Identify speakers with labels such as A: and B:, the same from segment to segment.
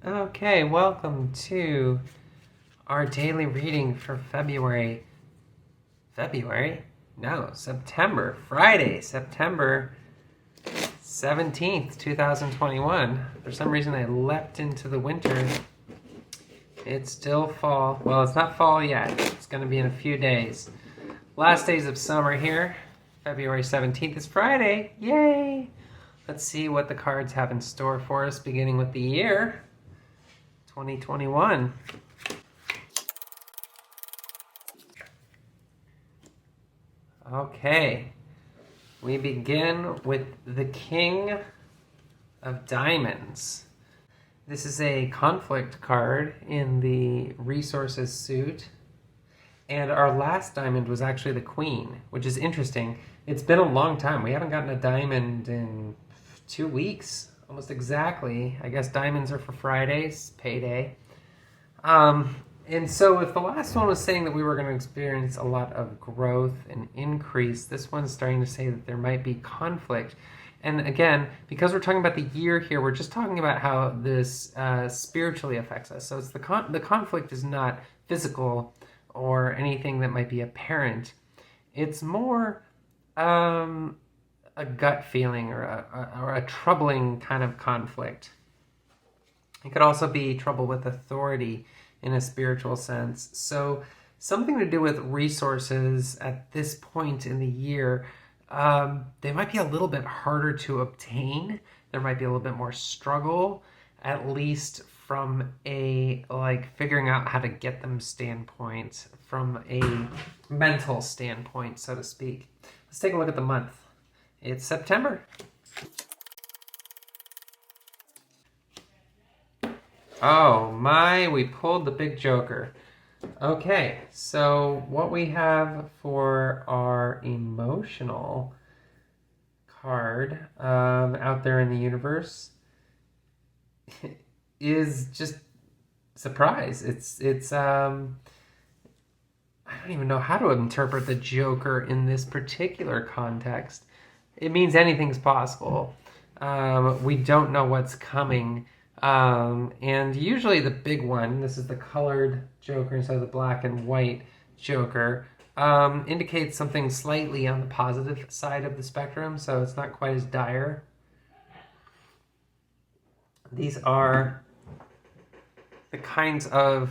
A: Okay, welcome to our daily reading for February? No, September. Friday, September 17th, 2021. For some reason, I leapt into the winter. It's still fall. Well, it's not fall yet. It's going to be in a few days. Last days of summer here. February 17th is Friday. Yay! Let's see what the cards have in store for us, beginning with the year 2021. Okay, we begin with the King of Diamonds. This is a conflict card in the resources suit. And our last diamond was actually the Queen, which is interesting. It's been a long time. We haven't gotten a diamond in 2 weeks, almost exactly. I guess diamonds are for Fridays, payday. And so if the last one was saying that we were going to experience a lot of growth and increase, this one's starting to say that there might be conflict. And again, because we're talking about the year here, we're just talking about how this spiritually affects us. So it's the conflict is not physical or anything that might be apparent. It's more a gut feeling or a troubling kind of conflict. It could also be trouble with authority in a spiritual sense. So something to do with resources at this point in the year. They might be a little bit harder to obtain. There might be a little bit more struggle, at least from a figuring out how to get them standpoint, from a mental standpoint, so to speak. Let's take a look at the month. It's September. Oh my, we pulled the big joker. Okay, so what we have for our emotional card out there in the universe is just surprise. It's I don't even know how to interpret the Joker in this particular context. It means anything's possible. We don't know what's coming. And usually the big one, this is the colored Joker instead of the black and white Joker, indicates something slightly on the positive side of the spectrum, so it's not quite as dire. These are the kinds of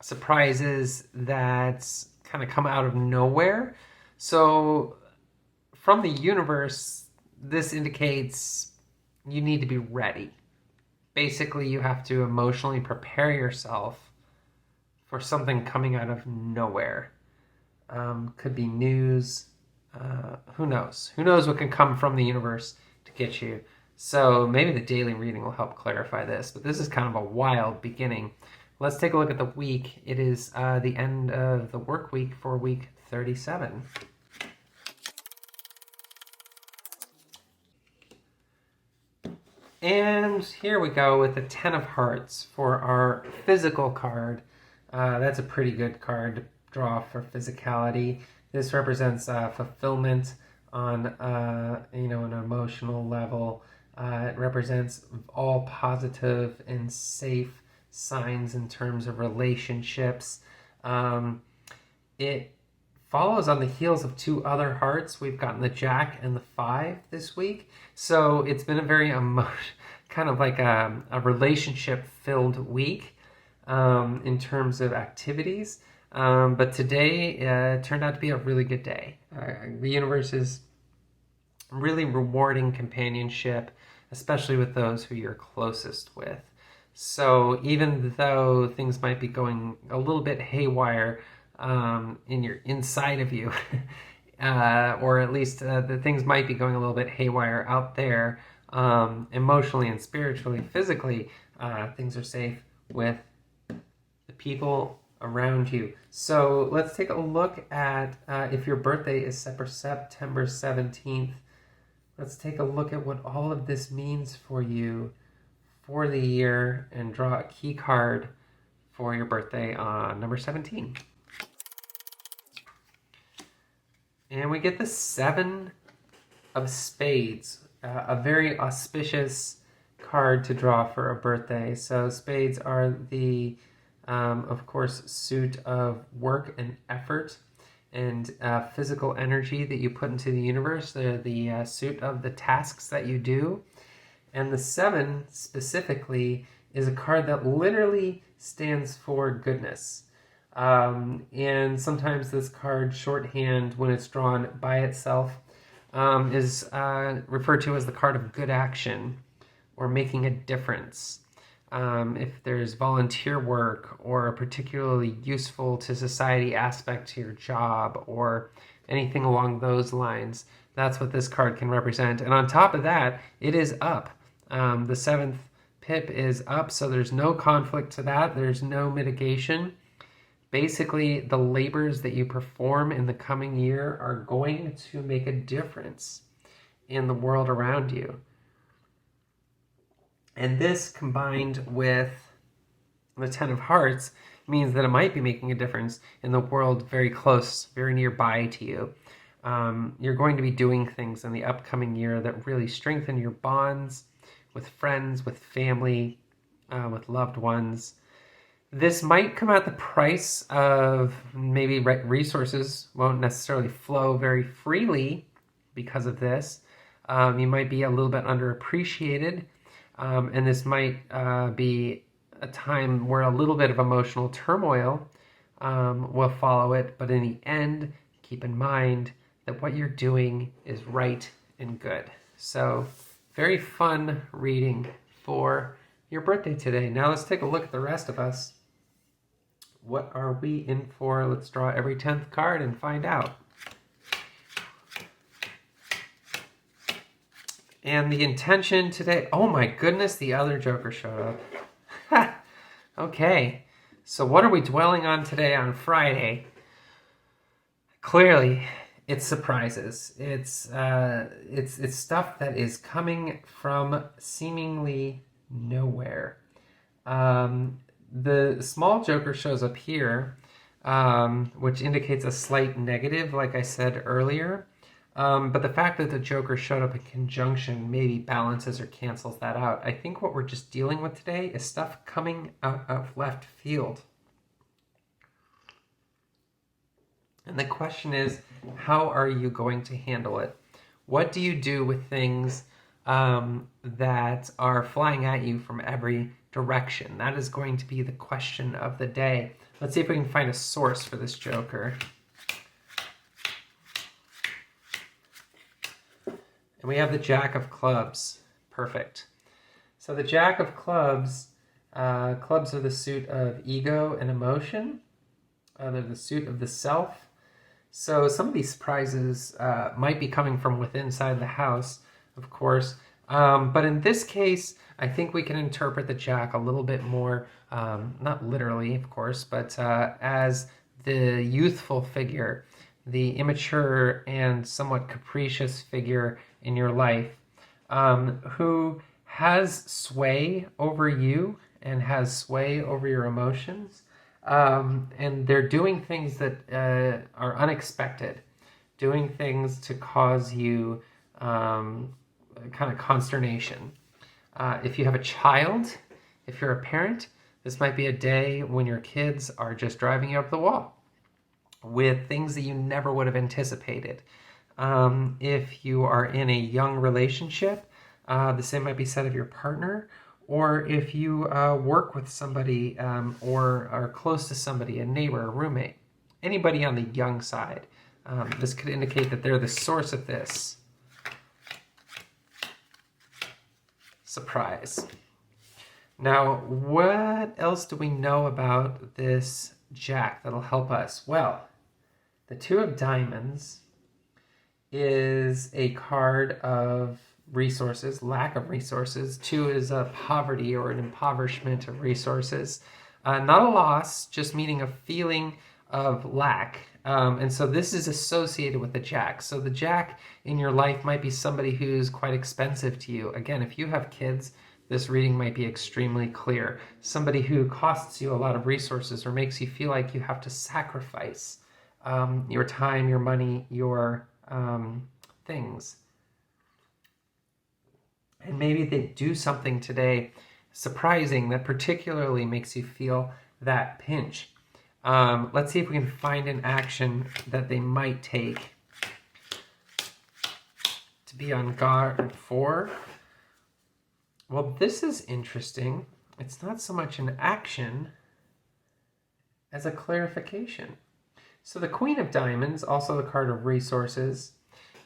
A: surprises that kind of come out of nowhere. So from the universe, this indicates you need to be ready. Basically, you have to emotionally prepare yourself for something coming out of nowhere. Could be news. Who knows? Who knows what can come from the universe to get you? So maybe the daily reading will help clarify this, but this is kind of a wild beginning. Let's take a look at the week. It is the end of the work week for week 37. And here we go with the 10 of Hearts for our physical card. That's a pretty good card to draw for physicality. This represents fulfillment on an emotional level. It represents all positive and safe signs in terms of relationships. It follows on the heels of two other hearts. We've gotten the Jack and the 5 this week. So it's been a very kind of like a relationship-filled week in terms of activities. But today turned out to be a really good day. The universe is really rewarding companionship, especially with those who you're closest with. So even though things might be going a little bit haywire inside of you, or at least the things might be going a little bit haywire out there, emotionally and spiritually, physically, things are safe with the people around you. So let's take a look at if your birthday is September 17th. Let's take a look at what all of this means for you for the year and draw a key card for your birthday on number 17. And we get the 7 of Spades, a very auspicious card to draw for a birthday. So spades are the, of course, suit of work and effort and physical energy that you put into the universe. They're the suit of the tasks that you do. And the 7 specifically is a card that literally stands for goodness. And sometimes this card, shorthand, when it's drawn by itself, is referred to as the card of good action or making a difference. If there's volunteer work or a particularly useful to society aspect to your job or anything along those lines, that's what this card can represent. And on top of that, it is up. The 7th pip is up, so there's no conflict to that. There's no mitigation. Basically, the labors that you perform in the coming year are going to make a difference in the world around you. And this, combined with the 10 of Hearts, means that it might be making a difference in the world very close, very nearby to you. You're going to be doing things in the upcoming year that really strengthen your bonds with friends, with family, with loved ones. This might come at the price of maybe resources won't necessarily flow very freely because of this. You might be a little bit underappreciated, and this might be a time where a little bit of emotional turmoil will follow it. But in the end, keep in mind that what you're doing is right and good. So very fun reading for your birthday today. Now let's take a look at the rest of us. What are we in for? Let's draw every 10th card and find out. And the intention today, oh my goodness, the other Joker showed up. Okay, so what are we dwelling on today on Friday? Clearly, it's surprises. It's stuff that is coming from seemingly nowhere. The small Joker shows up here, which indicates a slight negative, like I said earlier. But the fact that the Joker showed up in conjunction maybe balances or cancels that out. I think what we're just dealing with today is stuff coming out of left field. And the question is, how are you going to handle it? What do you do with things that are flying at you from every direction? That is going to be the question of the day. Let's see if we can find a source for this Joker. And we have the Jack of Clubs. Perfect. So the Jack of Clubs, clubs are the suit of ego and emotion. They're the suit of the self. So some of these surprises might be coming from within inside the house, of course. But in this case, I think we can interpret the Jack a little bit more, not literally, of course, but as the youthful figure, the immature and somewhat capricious figure in your life, who has sway over you and has sway over your emotions. And they're doing things that are unexpected, doing things to cause you kind of consternation. If you have a child, if you're a parent, this might be a day when your kids are just driving you up the wall with things that you never would have anticipated. If you are in a young relationship, the same might be said of your partner. Or if you work with somebody or are close to somebody, a neighbor, a roommate, anybody on the young side, this could indicate that they're the source of this surprise. Now, what else do we know about this Jack that'll help us? Well, the 2 of Diamonds is a card of resources, lack of resources. 2 is a poverty or an impoverishment of resources. Not a loss, just meaning a feeling of lack. And so this is associated with the Jack. So the Jack in your life might be somebody who's quite expensive to you. Again, if you have kids, this reading might be extremely clear. Somebody who costs you a lot of resources or makes you feel like you have to sacrifice your time, your money, your things. And maybe they do something today surprising that particularly makes you feel that pinch. Let's see if we can find an action that they might take to be on guard for. Well, this is interesting. It's not so much an action as a clarification. So the Queen of Diamonds, also the card of resources,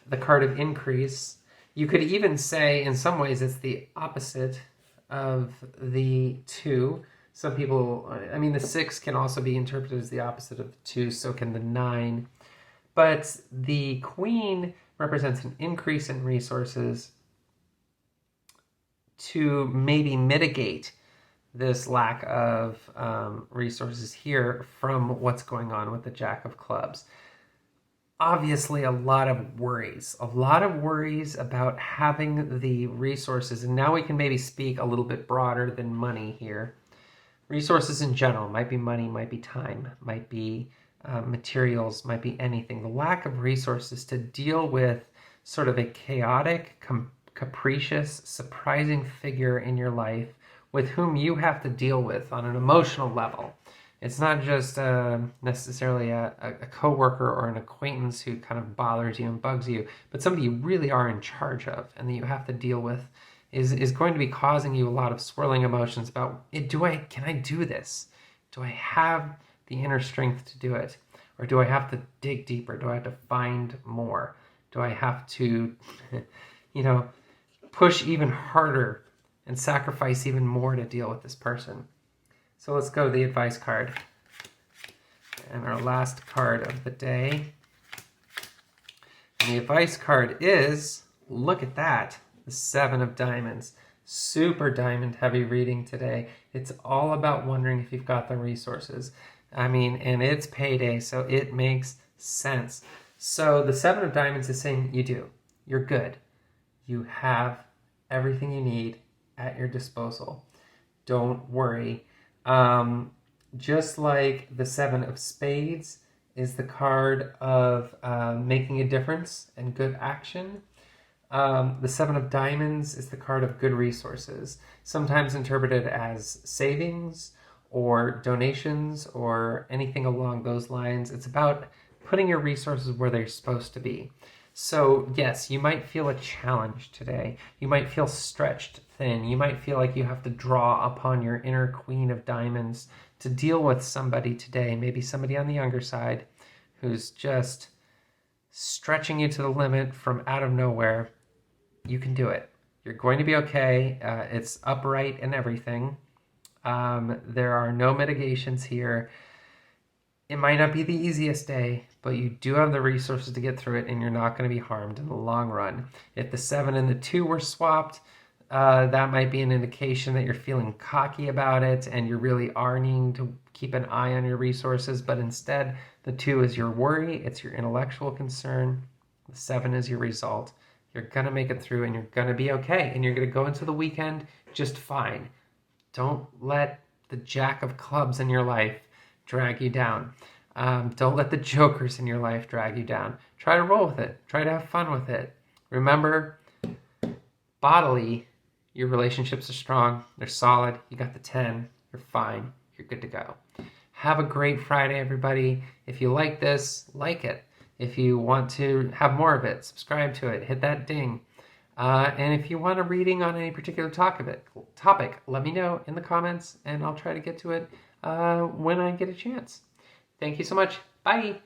A: the card of increase. You could even say, in some ways, it's the opposite of the 2. Some people, I mean, the 6 can also be interpreted as the opposite of the 2, so can the 9. But the Queen represents an increase in resources to maybe mitigate this lack of resources here from what's going on with the Jack of Clubs. Obviously, a lot of worries about having the resources. And now we can maybe speak a little bit broader than money here. Resources in general, might be money, might be time, might be materials, might be anything. The lack of resources to deal with sort of a chaotic, capricious, surprising figure in your life with whom you have to deal with on an emotional level. It's not just necessarily a coworker or an acquaintance who kind of bothers you and bugs you, but somebody you really are in charge of and that you have to deal with is going to be causing you a lot of swirling emotions about, can I do this? Do I have the inner strength to do it? Or do I have to dig deeper? Do I have to find more? Do I have to, push even harder and sacrifice even more to deal with this person? So let's go to the advice card. And our last card of the day. And the advice card is, look at that, the 7 of Diamonds. Super diamond heavy reading today. It's all about wondering if you've got the resources. I mean, and it's payday, so it makes sense. So the 7 of Diamonds is saying you do. You're good. You have everything you need at your disposal. Don't worry. Just like the 7 of Spades is the card of making a difference and good action, the 7 of Diamonds is the card of good resources, sometimes interpreted as savings or donations or anything along those lines. It's about putting your resources where they're supposed to be. So yes, you might feel a challenge today. You might feel stretched thin. You might feel like you have to draw upon your inner Queen of Diamonds to deal with somebody today, maybe somebody on the younger side who's just stretching you to the limit from out of nowhere. You can do it. You're going to be okay. It's upright and everything. There are no mitigations here. It might not be the easiest day, but you do have the resources to get through it, and you're not going to be harmed in the long run. If the 7 and the 2 were swapped, that might be an indication that you're feeling cocky about it, and you really are needing to keep an eye on your resources. But instead, the 2 is your worry, it's your intellectual concern. The 7 is your result. You're going to make it through, and you're going to be okay, and you're going to go into the weekend just fine. Don't let the Jack of Clubs in your life drag you down. Don't let the jokers in your life drag you down. Try to roll with it. Try to have fun with it. Remember, bodily, your relationships are strong. They're solid. You got the 10. You're fine. You're good to go. Have a great Friday, everybody. If you like this, like it. If you want to have more of it, subscribe to it. Hit that ding. And if you want a reading on any particular topic, let me know in the comments, and I'll try to get to it when I get a chance. Thank you so much. Bye.